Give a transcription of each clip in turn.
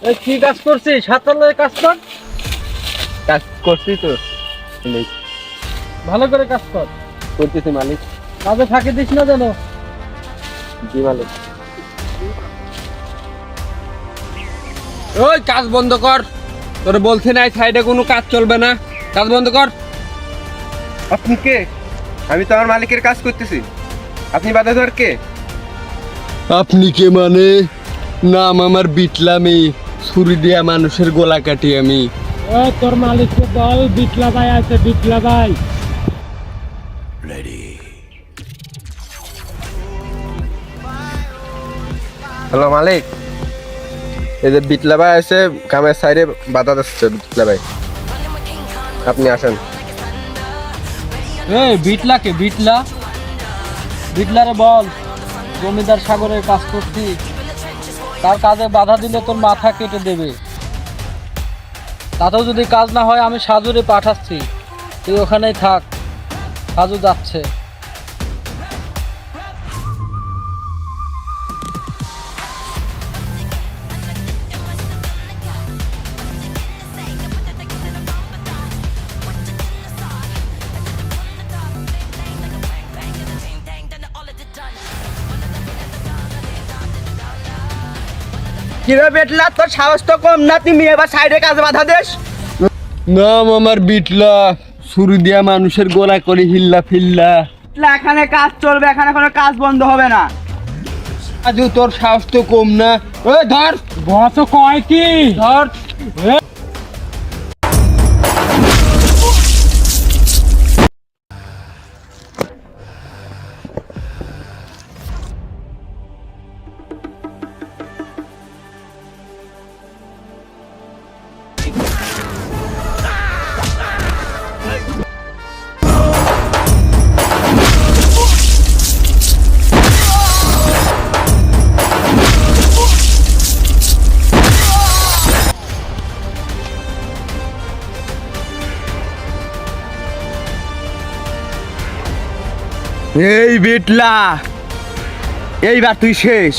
এই কি কাজ করছিস? সাতালের কাজ কর। কাজ করছি তো, ভালো করে কাজ কর। করতেছি মালিক। কাজে ফাঁকি দিস না যেন। জি মালিক। ওই কাজ বন্ধ কর, তোর বলছে নাই সাইডে কোনো কাজ চলবে না, কাজ বন্ধ কর। আপনি কে? আমি তো আমার মালিকের কাজ করতেছি, আপনি বাধা ধর কে? আপনি কে মানে? নাম আমার বিটলামি, ছুরি দিয়া মানুষের গলা কাটি আমি। তোর মালিককে বল বিটলা ভাই আছে, বিটলা ভাই। হ্যালো মালিক, এই যে বিটলা ভাই এসে কামের সাইডে বাধা দিচ্ছে। বিটলা ভাই আপনি আসেন। এই বিটলাকে বিটলা, বিটলারে বল জমিদার সাগরের কাজ করছি, তার কাজে বাধা দিলে তোর মাথা কেটে দেবে। তাতেও যদি কাজ না হয় আমি সাজুরে পাঠাচ্ছি, তুই ওখানেই থাক, সাজু যাচ্ছে। কিরে বেটলা, তোর সাহস তো কম না, তুমি এবার সাইডে কাজে বাধা দিস। নাম আমার বিটলা, ছুরি দিয়া মানুষের গলা করি হিল্লা ফিল্লা। এখানে কাজ চলবে, এখানে কোনো কাজ বন্ধ হবে না। আজও তোর সাহস তো কম না। ওই ধর, বস কয় কি ধর। এই বেটলা, এইবার তুই শেষ।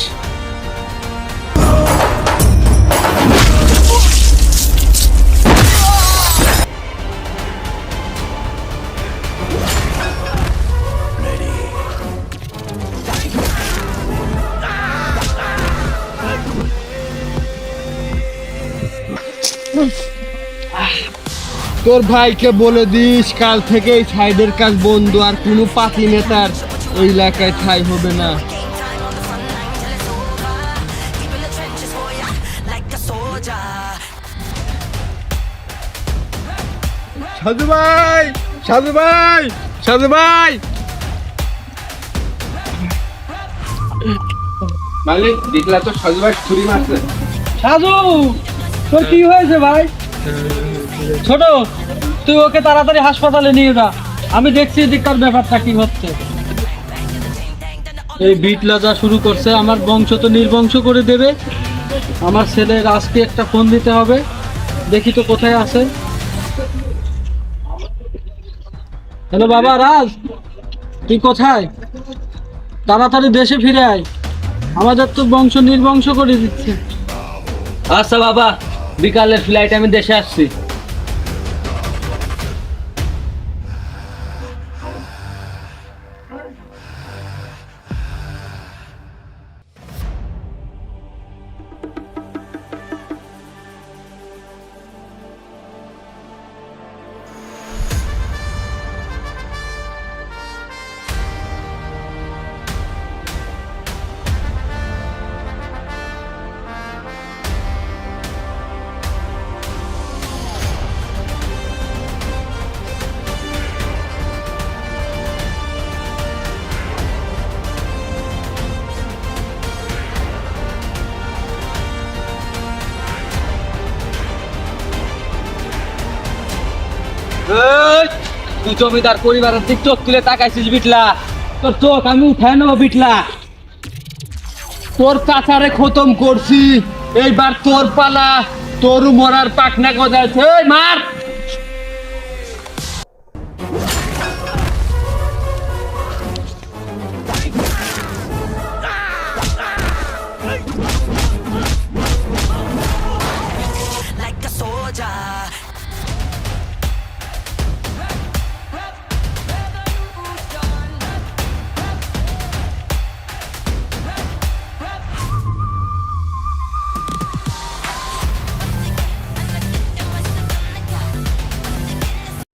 তোর ভাইকে বলে দিস কাল থেকে এই সাইডের কাজ বন্ধ, আর কোনো পাতি নেতার এই এলাকায় ঠাই হবে না। সাধু ভাই, সাধু ভাই, সাধু ভাই। মালিক, বিটলা তো সাজু ভাই ছুরি মারছে। সাজু, তোর কি হয়েছে ভাই? ছোট, তুই ওকে তাড়াতাড়ি হাসপাতালে নিয়ে যা, আমি দেখছি এদিককার ব্যাপারটা কি হচ্ছে। এই বিটলা যা শুরু করছে, আমার বংশ তো নির্বংশ করে দেবে। আমার ছেলে রাজকে একটা ফোন দিতে হবে, দেখি তো কোথায় আছে। হ্যালো বাবা রাজ, তুই কোথায়? তাড়াতাড়ি দেশে ফিরে আয়, আমাদের তো বংশ নির্বংশ করে দিচ্ছে। আচ্ছা বাবা, বিকালের ফ্লাইটে আমি দেশে আসছি। তুই জমিদার পরিবারের দিক চোখ তুলে তাকাইছিস বিটলা, তোর চোখ আমি উঠায় নেবো বিটলা। তোর চাচারে খতম করছি, এইবার তোর পালা, তোর মরার পাখনা গজাইছে। মার।